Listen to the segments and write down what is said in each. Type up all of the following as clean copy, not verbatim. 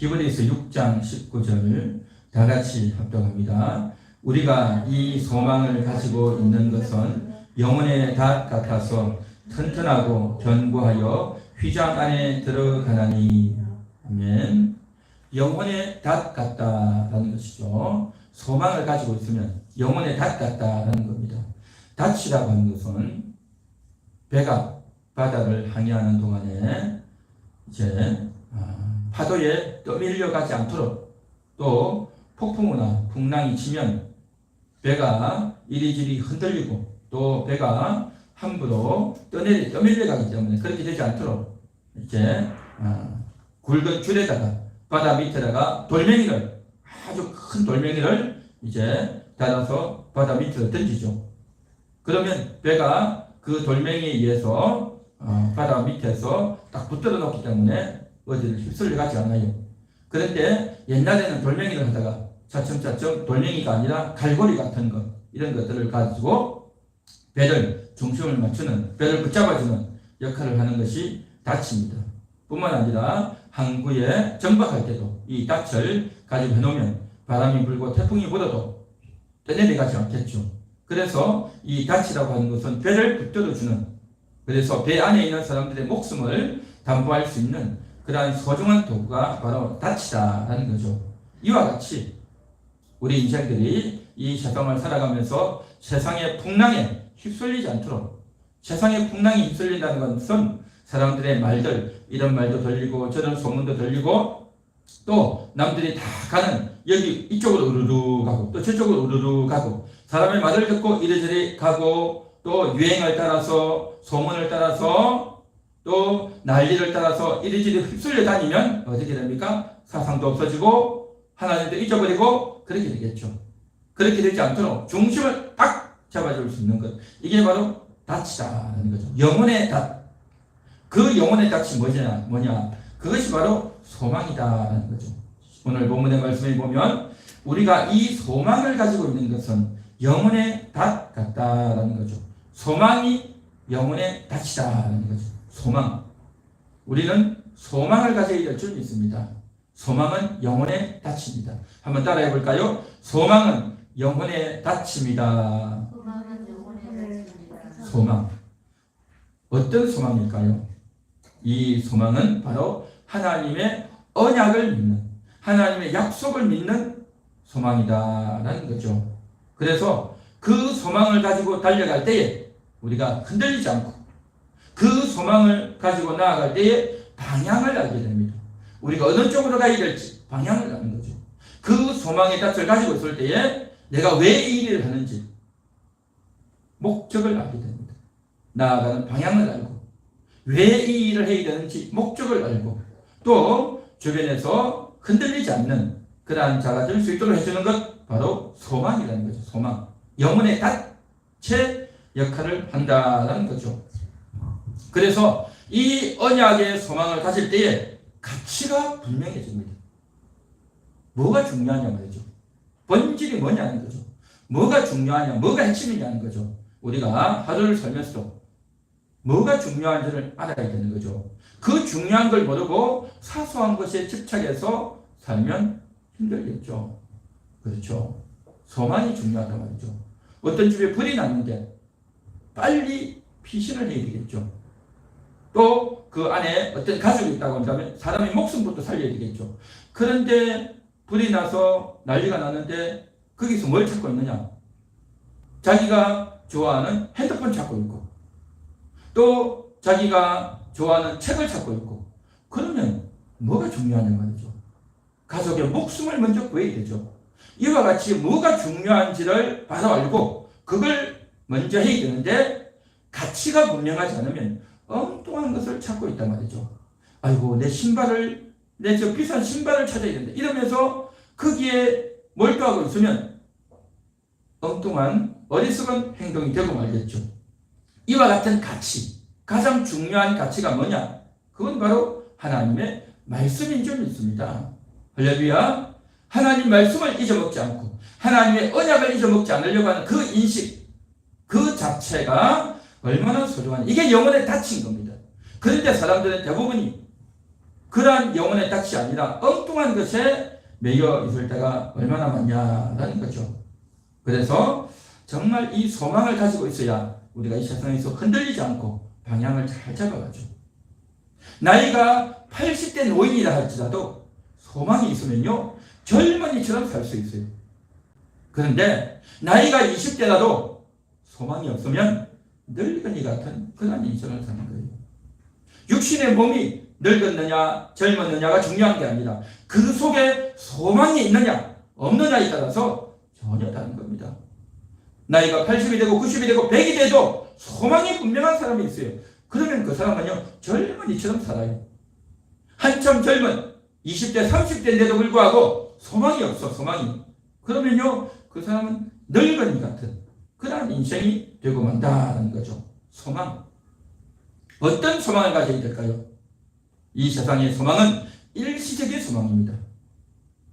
히브리서 6장 19절 다 같이 합독합니다. 우리가 이 소망을 가지고 있는 것은 영혼의 닷 같아서 튼튼하고 견고하여 휘장 안에 들어가나니. 아멘. 영혼의 닷 같다라는 것이죠. 소망을 가지고 있으면 영혼의 닷 같다라는 겁니다. 닷이라고 하는 것은 배가 바다를 항해하는 동안에 이제 파도에 떠밀려 가지 않도록, 또 폭풍우나 풍랑이 치면 배가 이리저리 흔들리고 또 배가 함부로 떠밀려 가기 때문에 그렇게 되지 않도록 이제 굵은 줄에다가 바다 밑에다가 돌멩이를, 아주 큰 돌멩이를 이제 달아서 바다 밑으로 던지죠. 그러면 배가 그 돌멩이에 의해서 바다 밑에서 딱 붙들어 놓기 때문에 어디를 휩쓸려 가지 않아요. 그런데 옛날에는 돌멩이를 하다가 차츰차츰 돌멩이가 아니라 갈고리 같은 것, 이런 것들을 가지고 배를 중심을 맞추는, 배를 붙잡아주는 역할을 하는 것이 닻입니다. 뿐만 아니라 항구에 정박할 때도 이 닻을 가지고 해놓으면 바람이 불고 태풍이 불어도 떠내려가지 않겠죠. 그래서 이 닻이라고 하는 것은 배를 붙들어주는, 그래서 배 안에 있는 사람들의 목숨을 담보할 수 있는 그러한 소중한 도구가 바로 닻이다라는 거죠. 이와 같이 우리 인생들이 이 세상을 살아가면서 세상의 풍랑에 휩쓸리지 않도록, 세상의 풍랑이 휩쓸린다는 것은 사람들의 말들, 이런 말도 들리고 저런 소문도 들리고 또 남들이 다 가는 여기 이쪽으로 우르르 가고 또 저쪽으로 우르르 가고, 사람의 말을 듣고 이리저리 가고 또 유행을 따라서 소문을 따라서 또 난리를 따라서 이리저리 휩쓸려 다니면 어떻게 됩니까? 사상도 없어지고 하나님도 잊어버리고 그렇게 되겠죠. 그렇게 되지 않도록 중심을 딱 잡아줄 수 있는 것, 이게 바로 닻이다라는 거죠. 영혼의 닻. 그 영혼의 닻이 뭐냐? 그것이 바로 소망이다라는 거죠. 오늘 본문의 말씀에 보면 우리가 이 소망을 가지고 있는 것은 영혼의 닷 같다라는 거죠. 소망이 영혼의 닷이다라는 거죠. 소망. 우리는 소망을 가져야 될 줄 믿습니다. 소망은 영혼의 닻입니다. 한번 따라해 볼까요? 소망은 영혼의 닻입니다. 소망. 어떤 소망일까요? 이 소망은 바로 하나님의 언약을 믿는, 하나님의 약속을 믿는 소망이다라는 거죠. 그래서 그 소망을 가지고 달려갈 때에 우리가 흔들리지 않고 그 소망을 가지고 나아갈 때에 방향을 알게 됩니다. 우리가 어느 쪽으로 가야 될지 방향을 아는 거죠. 그 소망의 닻을 가지고 있을 때에 내가 왜 이 일을 하는지 목적을 알게 됩니다. 나아가는 방향을 알고 왜 이 일을 해야 되는지 목적을 알고 또 주변에서 흔들리지 않는 그러한 자가 될 수 있도록 해주는 것, 바로 소망이라는 거죠. 소망. 영혼의 닻의 역할을 한다는 거죠. 그래서 이 언약의 소망을 가질 때에 가치가 분명해집니다. 뭐가 중요하냐 말이죠. 본질이 뭐냐는 거죠. 뭐가 중요하냐, 뭐가 핵심이냐는 거죠. 우리가 하루를 살면서도 뭐가 중요한지를 알아야 되는 거죠. 그 중요한 걸 모르고 사소한 것에 집착해서 살면 힘들겠죠. 그렇죠. 소망이 중요하단 말이죠. 어떤 집에 불이 났는데 빨리 피신을 해야 되겠죠. 또 그 안에 어떤 가족이 있다고 한다면 사람의 목숨부터 살려야 되겠죠. 그런데 불이 나서 난리가 났는데 거기서 뭘 찾고 있느냐? 자기가 좋아하는 핸드폰 찾고 있고 또 자기가 좋아하는 책을 찾고 있고, 그러면 뭐가 중요하냐 말이죠. 가족의 목숨을 먼저 구해야 되죠. 이와 같이 뭐가 중요한지를 바로 알고 그걸 먼저 해야 되는데 가치가 분명하지 않으면 엉뚱한 것을 찾고 있단 말이죠. 아이고, 내 저 비싼 신발을 찾아야 된다 이러면서 거기에 몰두하고 있으면 엉뚱한 어리석은 행동이 되고 말겠죠. 이와 같은 가치, 가장 중요한 가치가 뭐냐? 그건 바로 하나님의 말씀인 줄 믿습니다. 할렐루야. 하나님 말씀을 잊어먹지 않고 하나님의 언약을 잊어먹지 않으려고 하는 그 인식, 그 자체가 얼마나 소중한, 이게 영혼의 닻인 겁니다. 그런데 사람들은 대부분이 그러한 영혼의 낯이 아니라 엉뚱한 것에 매여 있을 때가 얼마나 많냐라는 거죠. 그래서 정말 이 소망을 가지고 있어야 우리가 이 세상에서 흔들리지 않고 방향을 잘 잡아가죠. 나이가 80대 노인이라 할지라도 소망이 있으면요 젊은이처럼 살 수 있어요. 그런데 나이가 20대라도 소망이 없으면 늙은이 같은 그런 인생을 사는 거예요. 육신의 몸이 늙었느냐 젊었느냐가 중요한 게 아니라 그 속에 소망이 있느냐 없느냐에 따라서 전혀 다른 겁니다. 나이가 80이 되고 90이 되고 100이 돼도 소망이 분명한 사람이 있어요. 그러면 그 사람은요 젊은이처럼 살아요. 한참 젊은 20대 30대인데도 불구하고 소망이 없어. 소망이. 그러면요 그 사람은 늙은이 같은 그러한 인생이 되고 만다는 거죠. 소망. 어떤 소망을 가져야 될까요? 이 세상의 소망은 일시적인 소망입니다.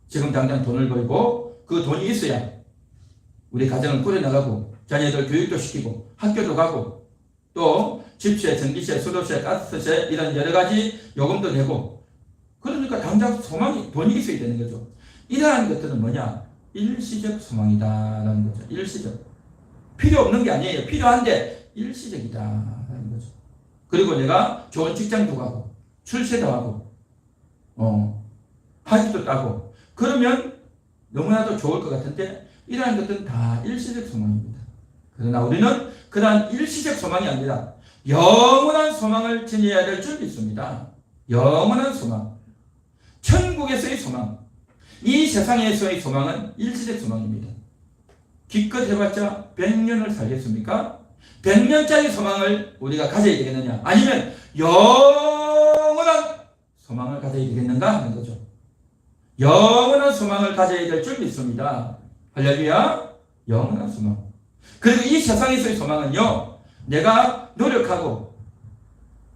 지금 당장 돈을 벌고 그 돈이 있어야 우리 가정을 꾸려나가고 자녀들 교육도 시키고 학교도 가고 또 집세, 전기세, 수도세, 가스세 이런 여러 가지 요금도 내고 그러니까 당장 소망이 돈이 있어야 되는 거죠. 이러한 것들은 뭐냐? 일시적 소망이다라는 거죠. 일시적. 필요 없는 게 아니에요. 필요한데 일시적이다라는 거죠. 그리고 내가 좋은 직장도 가고 출세도 하고 학위도 따고 그러면 너무나도 좋을 것 같은데 이러한 것들은 다 일시적 소망입니다. 그러나 우리는 그러한 일시적 소망이 아니라 영원한 소망을 지녀야 될 줄이 있습니다. 영원한 소망. 천국에서의 소망. 이 세상에서의 소망은 일시적 소망입니다. 기껏 해봤자 100년을 살겠습니까? 100년짜리 소망을 우리가 가져야 되겠느냐? 아니면 영원한 소망을 가져야 되겠는가 하는 거죠. 영원한 소망을 가져야 될 줄 믿습니다. 할렐루야. 영원한 소망. 그리고 이 세상에서의 소망은요 내가 노력하고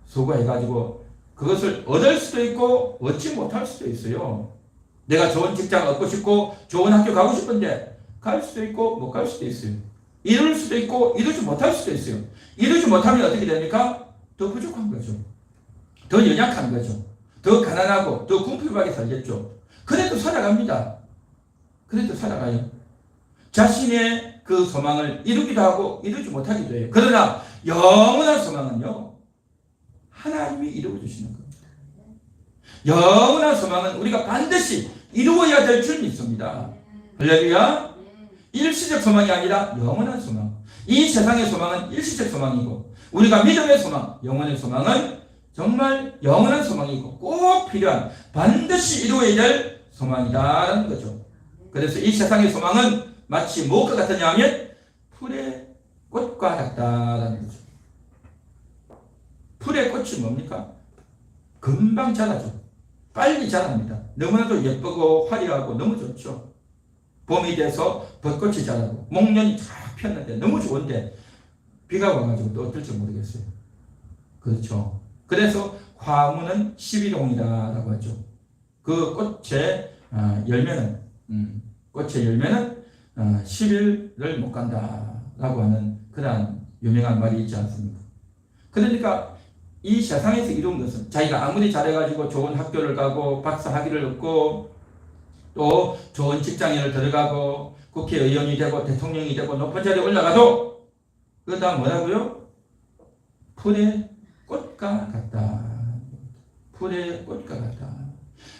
수고해가지고 그것을 얻을 수도 있고 얻지 못할 수도 있어요. 내가 좋은 직장 얻고 싶고 좋은 학교 가고 싶은데 갈 수도 있고 못 갈 수도 있어요. 이룰 수도 있고 이루지 못할 수도 있어요. 이루지 못하면 어떻게 됩니까? 더 부족한 거죠. 더 연약한 거죠. 더 가난하고 더 궁핍하게 살겠죠. 그래도 살아갑니다. 그래도 살아가요. 자신의 그 소망을 이루기도 하고 이루지 못하기도 해요. 그러나 영원한 소망은요 하나님이 이루어 주시는 겁니다. 영원한 소망은 우리가 반드시 이루어야 될 줄 믿습니다. 할렐루야. 일시적 소망이 아니라 영원한 소망. 이 세상의 소망은 일시적 소망이고 우리가 믿음의 소망, 영원의 소망은 정말 영원한 소망이고 꼭 필요한 반드시 이루어야 될 소망이다라는 거죠. 그래서 이 세상의 소망은 마치 무엇과 같으냐 하면 풀의 꽃과 같다라는 거죠. 풀의 꽃이 뭡니까? 금방 자라죠. 빨리 자랍니다. 너무나도 예쁘고 화려하고 너무 좋죠. 봄이 돼서 벚꽃이 자라고 목련이 쫙 폈는데 너무 좋은데 비가 와가지고 또 어떨지 모르겠어요. 그렇죠. 그래서 화무는 11홍이라고 하죠. 그 꽃의 열매는 10일을 못 간다라고 하는 그러한 유명한 말이 있지 않습니까? 그러니까 이 세상에서 이룬 것은 자기가 아무리 잘해가지고 좋은 학교를 가고 박사 학위를 얻고 또 좋은 직장에 들어가고 국회의원이 되고 대통령이 되고 높은 자리에 올라가도 그거 다 뭐라고요? 풀의 꽃과 같다. 풀의 꽃과 같다.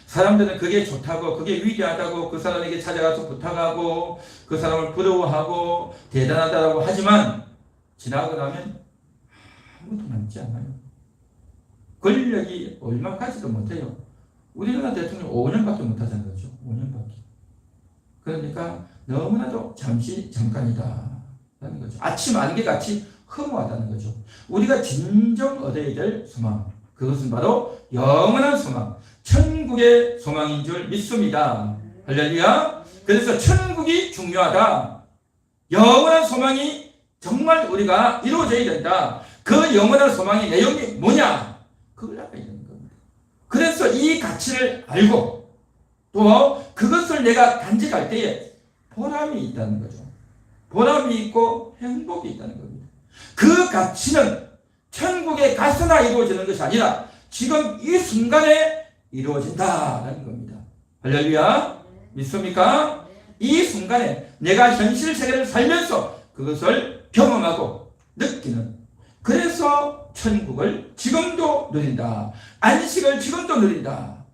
사람들은 그게 좋다고 그게 위대하다고 그 사람에게 찾아가서 부탁하고 그 사람을 부러워하고 대단하다고 하지만 지나고 나면 아무도 남지 않아요. 권력이 얼마 가지도 못해요. 우리나라 대통령 5년밖에 못하자는 거죠. 5년밖에. 그러니까 너무나도 잠깐이다 라는 거죠. 아침 안개같이 허무하다는 거죠. 우리가 진정 얻어야 될 소망, 그것은 바로 영원한 소망, 천국의 소망인 줄 믿습니다. 할렐루야. 그래서 천국이 중요하다. 영원한 소망이 정말 우리가 이루어져야 된다. 그 영원한 소망의 내용이 뭐냐? 그걸 알아야 되는 겁니다. 그래서 이 가치를 알고 또 그것을 내가 간직할 때에 보람이 있다는 거죠. 보람이 있고 행복이 있다는 겁니다. 그 가치는 천국에 가서나 이루어지는 것이 아니라 지금 이 순간에 이루어진다라는 겁니다. 할렐루야. 믿습니까? 이 순간에 내가 현실 세계를 살면서 그것을 경험하고 느끼는, 그래서 천국을 지금도 누린다. 안식을 지금도 누린다.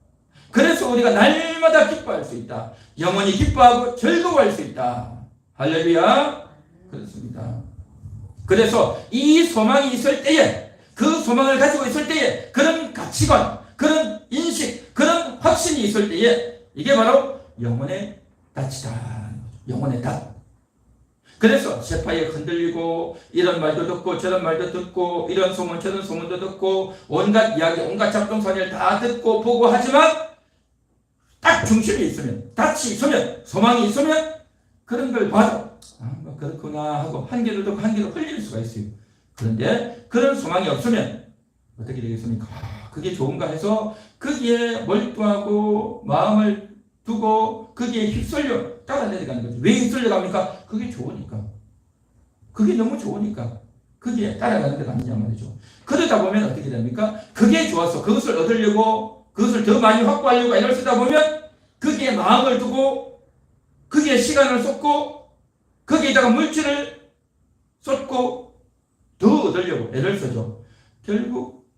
그래서 우리가 날마다 기뻐할 수 있다. 영원히 기뻐하고 즐거워할 수 있다. 할렐루야. 그렇습니다. 그래서 이 소망이 있을 때에, 그 소망을 가지고 있을 때에, 그런 가치관, 그런 인식, 그런 확신이 있을 때에, 이게 바로 영혼의 닻이다. 영혼의 닻. 그래서 세파에 흔들리고 이런 말도 듣고 저런 말도 듣고 이런 소문 저런 소문도 듣고 온갖 이야기 온갖 잡동사니를 다 듣고 보고 하지만 딱 중심이 있으면, 닻이 있으면, 소망이 있으면 그런 걸 봐도 뭐 그렇구나 하고 한 개를 듣고 한 개를 흘릴 수가 있어요. 그런데 그런 소망이 없으면 어떻게 되겠습니까? 그게 좋은가 해서 거기에 몰두하고 마음을 두고 거기에 휩쓸려 따라 내려가는 거죠. 왜 휩쓸려 갑니까? 그게 좋으니까. 그게 너무 좋으니까 거기에 따라가는 것 아니냐 말이죠. 그러다 보면 어떻게 됩니까? 그게 좋아서 그것을 얻으려고, 그것을 더 많이 확보하려고 애를 쓰다 보면 거기에 마음을 두고 거기에 시간을 쏟고 거기에다가 물질을 쏟고 더 얻으려고 애를 쓰죠. 결국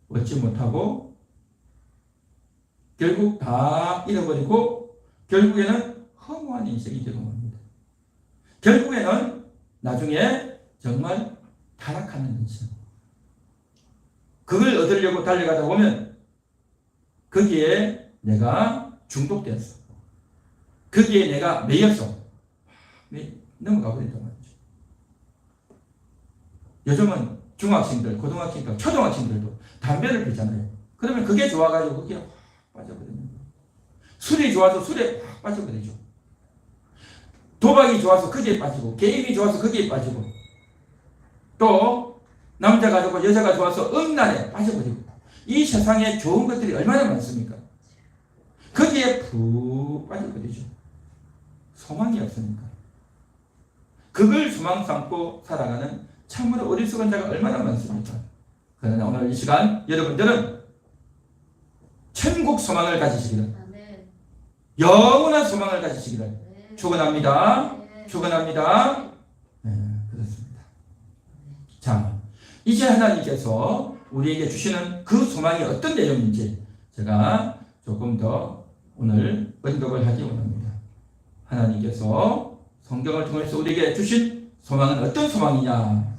얻지 못하고 결국 다 잃어버리고 결국에는 허무한 인생이 되는 겁니다. 결국에는 나중에 정말 타락하는 인생. 그걸 얻으려고 달려가다 보면 거기에 내가 중독되었어. 거기에 내가 매였어. 넘어가 버린단 말이죠. 요즘은 중학생들, 고등학생들, 초등학생들도 담배를 피잖아요. 그러면 그게 좋아가지고 그게 확 빠져버립니다. 술이 좋아서 술에 확 빠져버리죠. 도박이 좋아서 거기에 빠지고, 게임이 좋아서 거기에 빠지고, 또 남자가 좋고 여자가 좋아서 음란에 빠져버리고, 이 세상에 좋은 것들이 얼마나 많습니까? 거기에 푹 빠져버리죠. 소망이 없으니까. 그걸 소망 삼고 살아가는 참으로 어리석은 자가 얼마나 많습니까? 그러나 오늘 이 시간 여러분들은 천국 소망을 가지시기를, 영원한 소망을 가지시기를 축원합니다. 축원합니다. 네, 그렇습니다. 자, 이제 하나님께서 우리에게 주시는 그 소망이 어떤 내용인지 제가 조금 더 오늘 언급을 하기 원합니다. 하나님께서 성경을 통해서 우리에게 주신 소망은 어떤 소망이냐?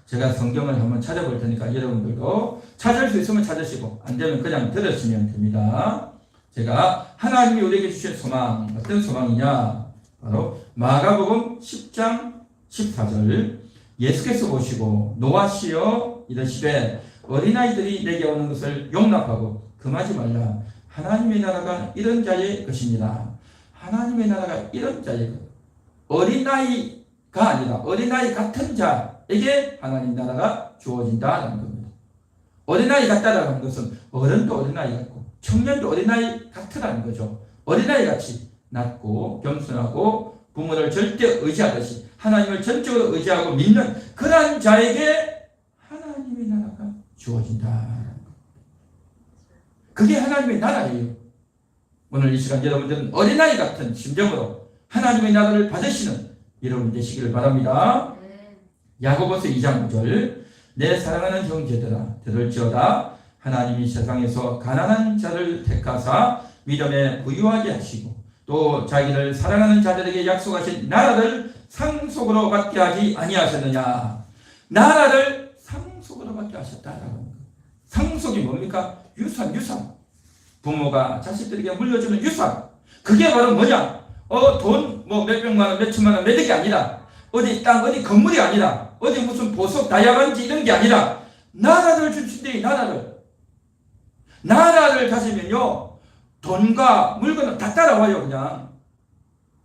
제가 성경을 한번 찾아볼 테니까 여러분들도 찾을 수 있으면 찾으시고 안 되면 그냥 들으시면 됩니다. 제가 하나님이 우리에게 주신 소망, 어떤 소망이냐? 바로 마가복음 10장 14절. 예수께서 보시고 노하시어 이르시되 어린아이들이 내게 오는 것을 용납하고 금하지 말라. 하나님의 나라가 이런 자의 것입니다. 하나님의 나라가 이런 자의 것. 어린아이가 아니라 어린아이 같은 자에게 하나님 나라가 주어진다는 겁니다. 어린아이 같다라는 것은 어른도 어린아이 같고 청년도 어린아이 같으라는 거죠. 어린아이 같이 낮고 겸손하고 부모를 절대 의지하듯이 하나님을 전적으로 의지하고 믿는 그러한 자에게 하나님의 나라가 주어진다. 그게 하나님의 나라예요. 오늘 이 시간 여러분들은 어린아이 같은 심정으로 하나님의 나라를 받으시는 여러분 되시기를 바랍니다. 야고보서 2장 9절. 내 사랑하는 형제들아 들을지어다. 하나님이 세상에서 가난한 자를 택하사 믿음에 부유하게 하시고 또 자기를 사랑하는 자들에게 약속하신 나라를 상속으로 받게 하지 아니하셨느냐. 나라를 상속으로 받게 하셨다라는 거예요. 상속이 뭡니까? 유산. 부모가 자식들에게 물려주는 유산. 그게 바로 뭐냐? 돈 뭐 몇백만 원, 몇천만 원, 몇억이 아니라 어디 땅, 어디 건물이 아니라 어디 무슨 보석, 다이아몬드 이런 게 아니라 나라를 주신대. 나라를 가지면요 돈과 물건은 다 따라와요.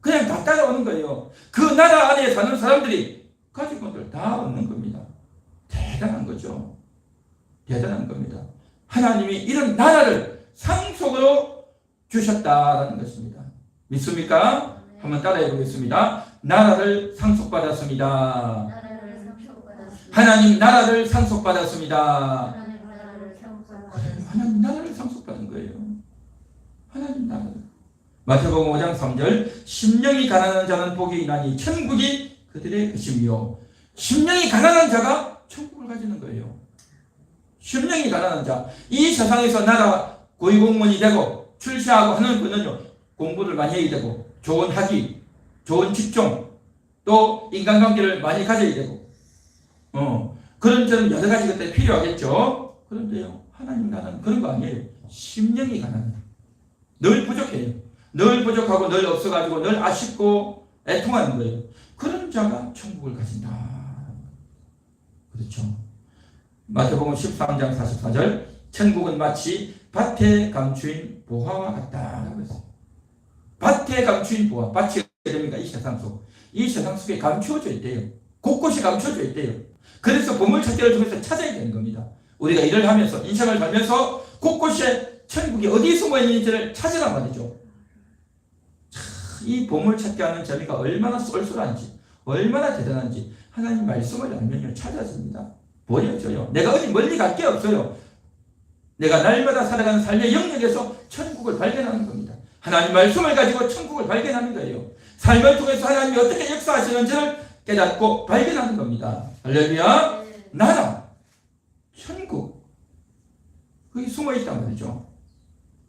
그냥 다 따라오는 거예요. 그 나라 안에 사는 사람들이 가진 것들 다 얻는 겁니다. 대단한 거죠. 대단한 겁니다. 하나님이 이런 나라를 상속으로 주셨다라는 것입니다. 믿습니까? 한번 따라해 보겠습니다. 나라를 상속받았습니다. 하나님 나라를 상속받았습니다. 하나님 나라를 상속받았습니다. 하나님 나라. 마태복음 5장 3절 심령이 가난한 자는 복이 있나니 천국이 그들의 것이며 심령이 가난한 자가 천국을 가지는 거예요. 심령이 가난한 자. 이 세상에서 나라 고위공무원이 되고 출세하고 하는 분은요 공부를 많이 해야 되고 좋은 학위, 좋은 직종, 또 인간관계를 많이 가져야 되고 그런 점 여러 가지 것들이 필요하겠죠. 그런데요 하나님 나라는 그런 거 아니에요. 심령이 가난해요. 늘 부족해요. 늘 부족하고 늘 없어가지고 늘 아쉽고 애통하는 거예요. 그런 자가 천국을 가진다. 그렇죠. 마태복음 13장 44절 천국은 마치 밭에 감추인 보화와 같다. 밭에 감추인 보화. 밭이 됩니까? 이 세상 속. 이 세상 속에 감추어져 있대요. 곳곳이 감추어져 있대요. 그래서 보물찾기를 통해서 찾아야 되는 겁니다. 우리가 일을 하면서 인생을 살면서 곳곳에 천국이 어디에 숨어 있는지를 찾으란 말이죠. 이 보물찾기 하는 재미가 얼마나 쏠쏠한지 얼마나 대단한지 하나님 말씀을 알면요 찾아집니다. 보여줘요. 내가 어디 멀리 갈 게 없어요. 내가 날마다 살아가는 삶의 영역에서 천국을 발견하는 겁니다. 하나님 말씀을 가지고 천국을 발견하는 거예요. 삶을 통해서 하나님이 어떻게 역사하시는지를 깨닫고 발견하는 겁니다. 할렐루야. 나라, 천국 거기 숨어있단 말이죠.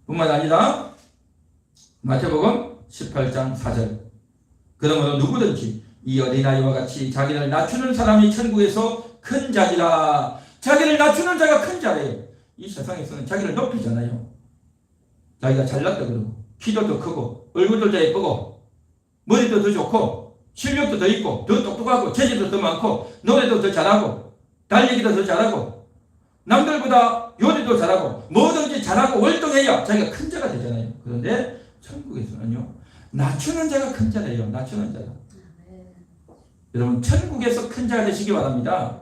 뿐만 아니라 마태복음 18장 4절 그러므로 누구든지 이 어린아이와 같이 자기를 낮추는 사람이 천국에서 큰 자리라. 자기를 낮추는 자가 큰 자래요. 이 세상에서는 자기를 높이잖아요. 자기가 잘났다 그러고 키도 더 크고 얼굴도 더 예쁘고 머리도 더 좋고 실력도 더 있고 더 똑똑하고 재주도 더 많고 노래도 더 잘하고 달리기도 더 잘하고 남들보다 요리도 잘하고 뭐든지 잘하고 월등해야 자기가 큰 자가 되잖아요. 그런데 천국에서는요 낮추는 자가 큰 자래요. 낮추는 자가. 여러분 천국에서 큰 자가 되시기 바랍니다.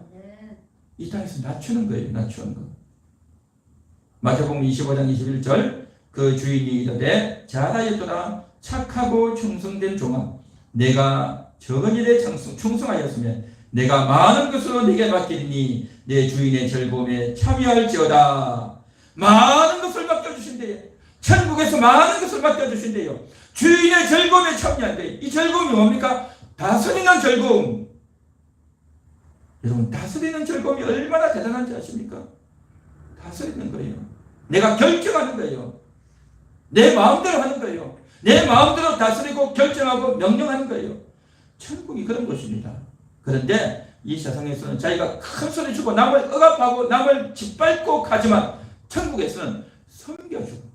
이 땅에서 낮추는 거예요. 낮추는 거. 마태복음 25장 21절 그 주인이 이르되 잘하였도다 착하고 충성된 종아 내가 적은 일에 충성하였으면 내가 많은 것으로 네게 맡기리니 내 주인의 즐거움에 참여할지어다. 많은 것을 맡겨주신대요. 천국에서 많은 것을 맡겨주신대요. 주인의 즐거움에 참여한대요. 이 즐거움이 뭡니까? 다스리는 즐거움. 여러분 다스리는 즐거움이 얼마나 대단한지 아십니까? 다스리는 거예요. 내가 결정하는 거예요. 내 마음대로 하는 거예요. 내 마음대로 다스리고 결정하고 명령하는 거예요. 천국이 그런 곳입니다. 그런데 이 세상에서는 자기가 큰 소리 주고 남을 억압하고 남을 짓밟고 가지만 천국에서는 섬겨주고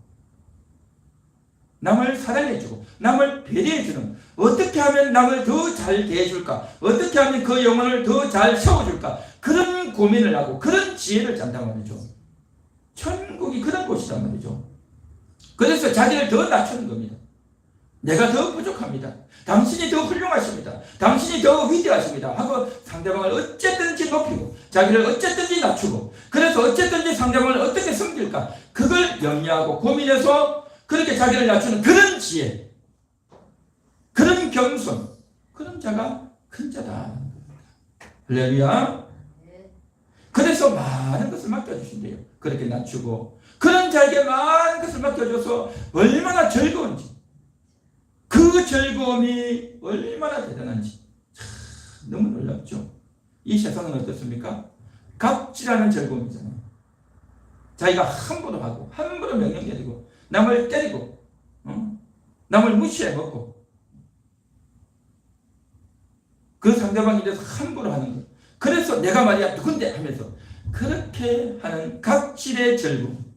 남을 사랑해주고 남을 배려해주는 어떻게 하면 남을 더 잘 대해줄까 어떻게 하면 그 영혼을 더 잘 세워줄까 그런 고민을 하고 그런 지혜를 짠단 말이죠. 천국이 그런 곳이란 말이죠. 그래서 자기를 더 낮추는 겁니다. 내가 더 부족합니다. 당신이 더 훌륭하십니다. 당신이 더 위대하십니다. 하고 상대방을 어쨌든지 높이고 자기를 어쨌든지 낮추고 그래서 어쨌든지 상대방을 어떻게 섬길까 그걸 염려하고 고민해서 그렇게 자기를 낮추는 그런 지혜 그런 겸손 그런 자가 큰 자다. 할렐루야. 그래서 많은 것을 맡겨주신대요. 그렇게 낮추고 그런 자에게 많은 것을 맡겨줘서 얼마나 즐거운지 그 즐거움이 얼마나 대단한지 참 너무 놀랍죠. 이 세상은 어떻습니까? 갑질하는 즐거움이잖아요. 자기가 함부로 하고 함부로 명령 내리고 남을 때리고 남을 무시해 먹고 그 상대방에 대해서 함부로 하는 것. 그래서 내가 말이야 누군데 하면서 그렇게 하는 갑질의 즐거움.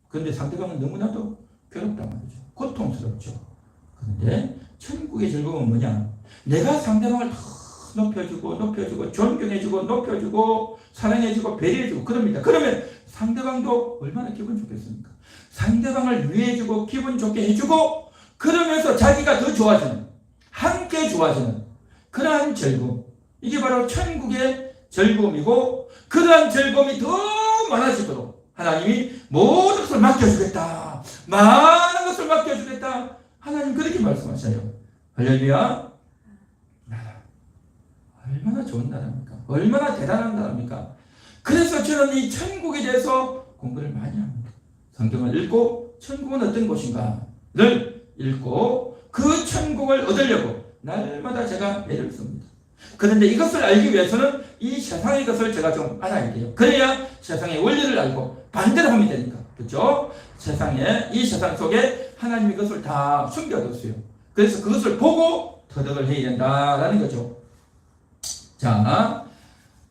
그런데 상대방은 너무나도 괴롭단 말이죠. 고통스럽죠. 그런데 천국의 즐거움은 뭐냐? 내가 상대방을 더 높여주고 존경해주고 높여주고 사랑해주고 배려해주고 그럽니다. 그러면 상대방도 얼마나 기분 좋겠습니까? 상대방을 위해주고 기분 좋게 해주고 그러면서 자기가 더 좋아지는 함께 좋아지는 그러한 즐거움. 이게 바로 천국의 즐거움이고 그러한 즐거움이 더 많아지도록 하나님이 모든 것을 맡겨주겠다. 많은 것을 맡겨주겠다. 하나님 그렇게 말씀하셔요. 할렐루야. 나라. 얼마나 좋은 나라입니까? 얼마나 대단한 나라입니까? 그래서 저는 이 천국에 대해서 공부를 많이 합니다. 성경을 읽고 천국은 어떤 곳인가를 읽고 그 천국을 얻으려고 날마다 제가 애를 씁니다. 그런데 이것을 알기 위해서는 이 세상의 것을 제가 좀 알아야 돼요. 그래야 세상의 원리를 알고 반대로 하면 되니까. 그렇죠? 이 세상 속에 하나님이 그것을 다 숨겨뒀어요. 그래서 그것을 보고 터득을 해야 된다라는 거죠. 자,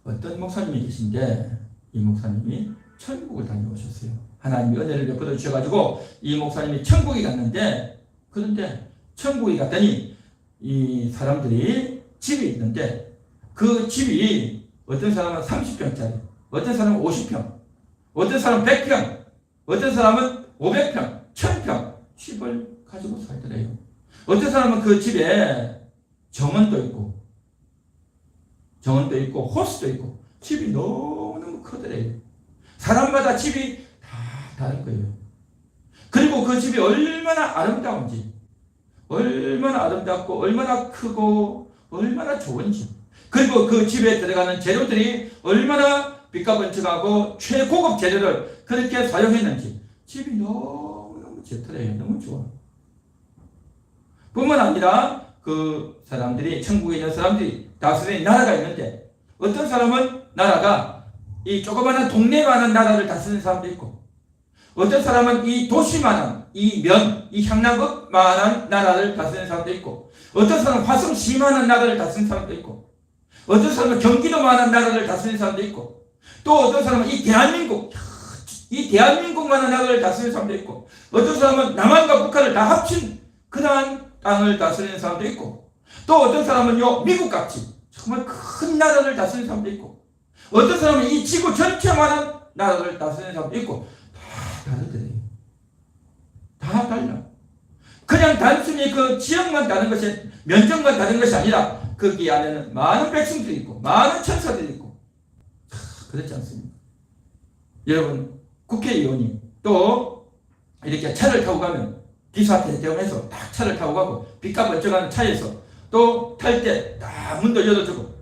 어떤 목사님이 계신데 이 목사님이 천국을 다녀오셨어요. 하나님이 은혜를 베풀어 주셔가지고 이 목사님이 천국에 갔는데, 그런데 천국에 갔더니 이 사람들이 집이 있는데 그 집이 어떤 사람은 30평짜리, 어떤 사람은 50평, 어떤 사람은 100평, 어떤 사람은 500평, 1000평 집을 가지고 살더래요. 어떤 사람은 그 집에 정원도 있고 호수도 있고 집이 너무너무 크더래요. 사람마다 집이 다 다른 거예요. 그리고 그 집이 얼마나 아름다운지, 얼마나 아름답고 얼마나 크고 얼마나 좋은지, 그리고 그 집에 들어가는 재료들이 얼마나 빛과 번쩍하고 최고급 재료를 그렇게 사용했는지 집이 너무너무 좋더래요. 너무 좋아. 뿐만 아니라 그 사람들이, 천국에 있는 사람들이 다스리는 나라가 있는데, 어떤 사람은 나라가 이 조그마한 동네만한 나라를 다스리는 사람도 있고, 어떤 사람은 이 도시만한, 이 향락읍만한 나라를 다스리는 사람도 있고, 어떤 사람은 화성시만한 나라를 다스리는 사람도 있고, 어떤 사람은 경기도만한 나라를 다스리는 사람도 있고, 또 어떤 사람은 이 대한민국만한 나라를 다스리는 사람도 있고, 어떤 사람은 남한과 북한을 다 합친 그러한 땅을 다스리는 사람도 있고, 또 어떤 사람은요, 미국같이 정말 큰 나라를 다스리는 사람도 있고, 어떤 사람은 이 지구 전체만한 나라를 다스리는 사람도 있고, 다 다르더래요. 다 달라. 그냥 단순히 그 지역만 다른 것이, 면적만 다른 것이 아니라 거기 안에는 많은 백성들이 있고 많은 천사들이 있고, 그렇지 않습니까? 여러분, 국회의원이 또 이렇게 차를 타고 가면 기사한테 대응해서 딱 차를 타고 가고, 빛과 번쩍하는 차에서 또 탈 때 딱 문도 열어주고,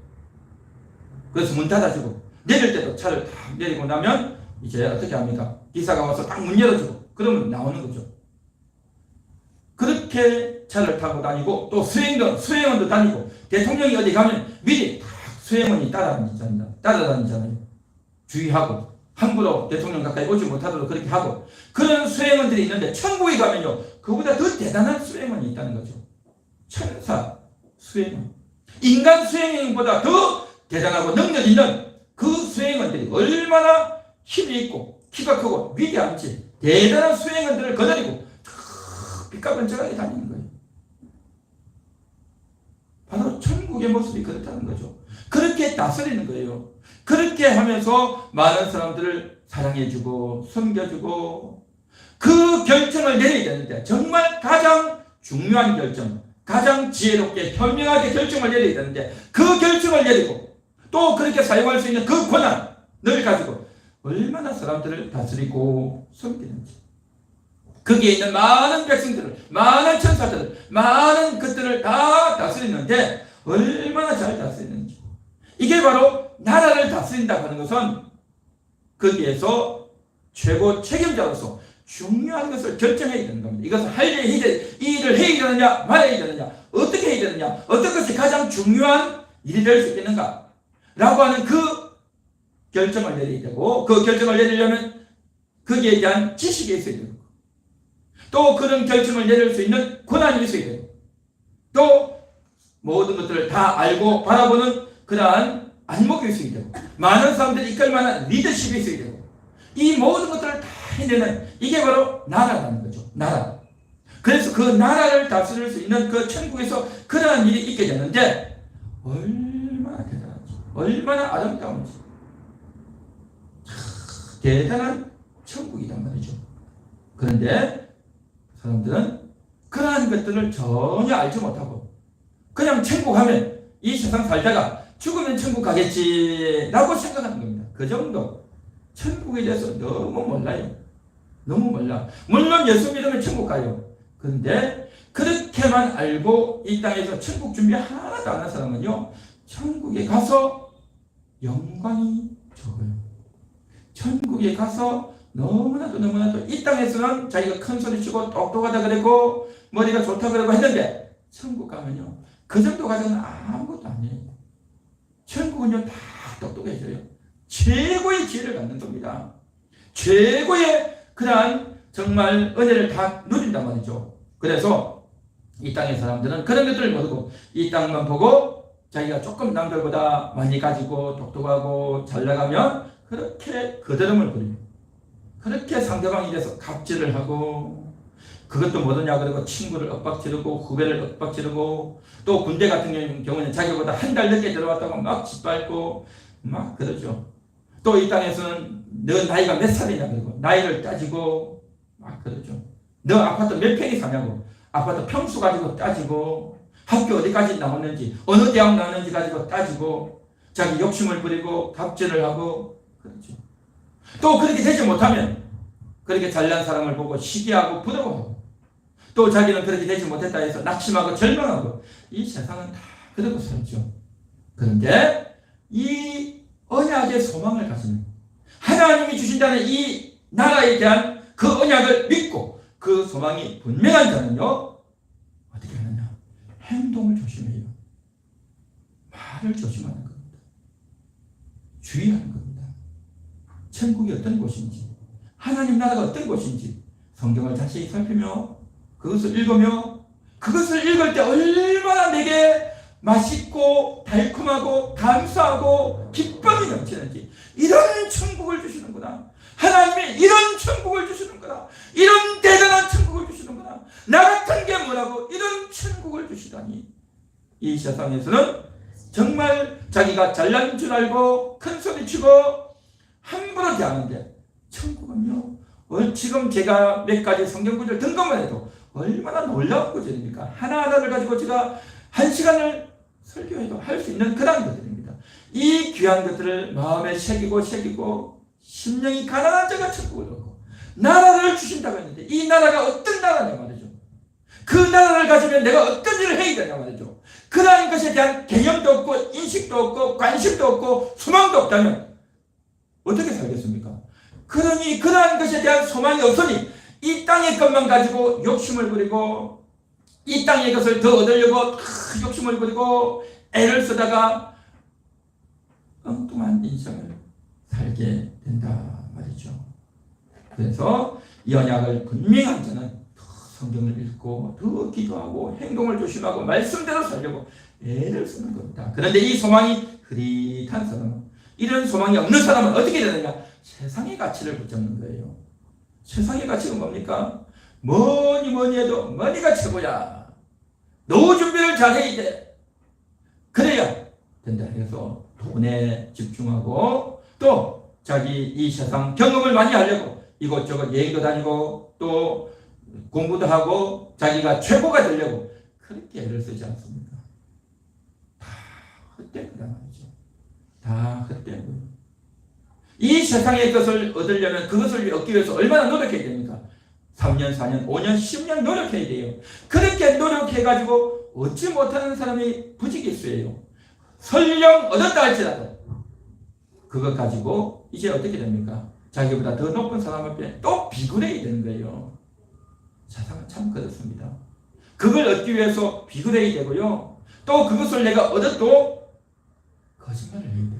그래서 문 닫아주고, 내릴 때도 차를 딱 내리고 나면 이제 어떻게 합니까? 기사가 와서 딱 문 열어주고 그러면 나오는 거죠. 그렇게 차를 타고 다니고, 또 수행원도 다니고, 대통령이 어디 가면 미리 딱 수행원이 따라다니잖아요. 주의하고 함부로 대통령 가까이 오지 못하도록 그렇게 하고, 그런 수행원들이 있는데, 천국에 가면요, 그보다 더 대단한 수행원이 있다는 거죠. 천사 수행원, 인간 수행원보다 더 대단하고 능력 있는 그 수행원들이 얼마나 힘이 있고 키가 크고 위대한지, 대단한 수행원들을 거느리고 빛과 번쩍하게 다니는 거예요. 바로 천국의 모습이 그렇다는 거죠. 그렇게 다스리는 거예요. 그렇게 하면서 많은 사람들을 사랑해주고 섬겨주고, 그 결정을 내려야 되는데, 정말 가장 중요한 결정, 가장 지혜롭게 현명하게 결정을 내려야 되는데, 그 결정을 내리고 또 그렇게 사용할 수 있는 그 권한을 가지고 얼마나 사람들을 다스리고 섬기는지, 거기에 있는 많은 백성들을, 많은 천사들을, 많은 것들을 다 다스리는데 얼마나 잘 다스리는지. 이게 바로 나라를 다스린다고 하는 것은 거기에서 최고 책임자로서 중요한 것을 결정해야 되는 겁니다. 이것을 이 일을 해야 되느냐 말아야 되느냐, 어떻게 해야 되느냐, 어떤 것이 가장 중요한 일이 될 수 있겠는가 라고 하는 그 결정을 내려야 되고, 그 결정을 내리려면 거기에 대한 지식이 있어야 되고, 또 그런 결정을 내릴 수 있는 권한이 있어야 되고, 또 모든 것들을 다 알고 바라보는 그러한 안목이 있어야 되고, 많은 사람들이 이끌 만한 리더십이 있어야 되고, 이 모든 것들을 다 해내는, 이게 바로 나라라는 거죠. 나라. 그래서 그 나라를 다스릴 수 있는 그 천국에서 그러한 일이 있게 되는데, 얼마나 대단한지, 얼마나 아름다운지, 대단한 천국이란 말이죠. 그런데 사람들은 그러한 것들을 전혀 알지 못하고, 그냥 천국 하면 이 세상 살다가 죽으면 천국 가겠지 라고 생각하는 겁니다. 그 정도. 천국에 대해서 너무 몰라요. 너무 몰라. 물론 예수 믿으면 천국 가요. 그런데 그렇게만 알고 이 땅에서 천국 준비 하나도 안 한 사람은요, 천국에 가서 영광이 적어요. 천국에 가서 너무나도 이 땅에서는 자기가 큰 소리 치고 똑똑하다 그랬고 머리가 좋다 그러고 했는데 천국 가면요 그 정도 가지고는 아무것도 아니에요. 천국은요 다 똑똑해져요. 최고의 지혜를 갖는 겁니다. 최고의 그러한 정말 은혜를 다 누린단 말이죠. 그래서 이 땅의 사람들은 그런 것들을 모르고 이 땅만 보고 자기가 조금 남들보다 많이 가지고 똑똑하고 잘 나가면 그렇게 거드름을 부려요. 그렇게 상대방에 대해서 갑질을 하고 그것도 뭐더냐 그러고 친구를 엇박지르고 후배를 엇박지르고 또 군대 같은 경우는 자기보다 한 달 늦게 들어왔다고 막 짓밟고 막 그러죠. 또 이 땅에서는 너 나이가 몇 살이냐 그러고 나이를 따지고 막 그러죠. 너 아파트 몇 평이 사냐고 아파트 평수 가지고 따지고 학교 어디까지 나왔는지 어느 대학 나왔는지 가지고 따지고 자기 욕심을 부리고 갑질을 하고 그러죠. 또 그렇게 되지 못하면 그렇게 잘난 사람을 보고 시기하고 부러워하고 또 자기는 그렇게 되지 못했다 해서 낙심하고 절망하고 이 세상은 다 그러고 살죠. 그런데 이 언약의 소망을 가지는 하나님이 주신다는 이 나라에 대한 그 언약을 믿고 그 소망이 분명한 자는요 어떻게 하느냐 행동을 조심해요. 말을 조심하는 겁니다. 주의하는 겁니다. 천국이 어떤 곳인지 하나님 나라가 어떤 곳인지 성경을 자세히 살피며 그것을 읽으며 그것을 읽을 때 얼마나 내게 맛있고 달콤하고 감사하고 기쁨이 넘치는지 이런 천국을 주시는구나. 하나님이 이런 천국을 주시는구나. 이런 대단한 천국을 주시는구나. 나 같은 게 뭐라고 이런 천국을 주시다니. 이 세상에서는 정말 자기가 잘난 줄 알고 큰 소리 치고 함부로 대하는데 천국은요 지금 제가 몇 가지 성경 구절 든 것만 해도 얼마나 놀라운 구절입니까? 하나하나를 가지고 제가 한 시간을 설교해도 할 수 있는 그런 것들입니다. 이 귀한 것들을 마음에 새기고 심령이 가난한 자가 천국을 얻고 나라를 주신다고 했는데 이 나라가 어떤 나라냐 말이죠. 그 나라를 가지면 내가 어떤 일을 해야 되냐 말이죠. 그러한 것에 대한 개념도 없고 인식도 없고 관심도 없고 소망도 없다면 어떻게 살겠습니까? 그러니 그러한 것에 대한 소망이 없으니 이 땅의 것만 가지고 욕심을 부리고 이 땅의 것을 더 얻으려고 욕심을 부리고 애를 쓰다가 엉뚱한 인생을 살게 된다 말이죠. 그래서 이 언약을 분명한 자는 더 성경을 읽고 더 기도하고 행동을 조심하고 말씀대로 살려고 애를 쓰는 겁니다. 그런데 이 소망이 흐릿한 사람은 이런 소망이 없는 사람은 어떻게 되느냐? 세상의 가치를 붙잡는 거예요. 세상의 가치가 뭡니까? 뭐니 해도 머니가 최고야. 노후 준비를 잘해야 돼. 그래야 된다 해서 돈에 집중하고 또 자기 이 세상 경험을 많이 하려고 이곳저곳 여행도 다니고 또 공부도 하고 자기가 최고가 되려고 그렇게 애를 쓰지 않습니까? 다 헛되다 말이죠. 다 헛되고요. 이 세상의 것을 얻으려면 그것을 얻기 위해서 얼마나 노력해야 됩니까? 3년, 4년, 5년, 10년 노력해야 돼요. 그렇게 노력해가지고 얻지 못하는 사람이 부지기수예요. 설령 얻었다 할지라도 그것 가지고 이제 어떻게 됩니까? 자기보다 더 높은 사람 앞에 또 비굴해야 되는 거예요. 세상은 참 그렇습니다. 그걸 얻기 위해서 비굴해야 되고요. 또 그것을 내가 얻어도 거짓말을 해야 돼요.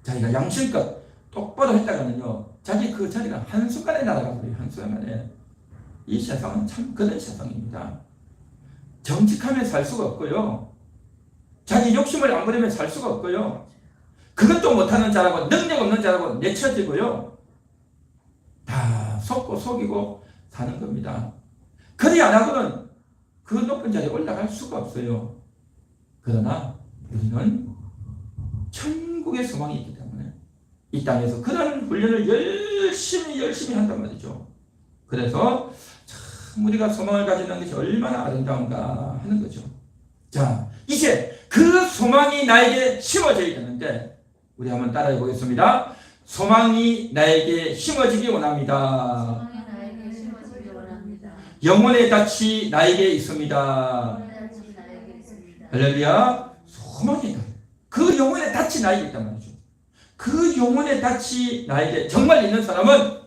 자기가 양심껏 똑바로 했다가는요 자기 그 자리가 한순간에 날아가 버려요. 한순간에. 이 세상은 참 그런 세상입니다. 정직하면 살 수가 없고요. 자기 욕심을 안 부리면 살 수가 없고요. 그것도 못하는 자라고 능력 없는 자라고 내쳐지고요. 다 속고 속이고 사는 겁니다. 그리 안 하고는 그 높은 자리에 올라갈 수가 없어요. 그러나 우리는 천국의 소망이 있기 때문에 이 땅에서 그런 훈련을 열심히 한단 말이죠. 그래서 참 우리가 소망을 가지는 것이 얼마나 아름다운가 하는 거죠. 자, 이제 그 소망이 나에게 심어져야 되는데 우리 한번 따라해 보겠습니다. 소망이 나에게 심어지기 원합니다. 영혼의 닻이 나에게 있습니다. 할렐루야. 소망이 있다. 그 영혼의 닻이 나에게 있단 말이죠. 그 영혼의 닻이 나에게 정말 있는 사람은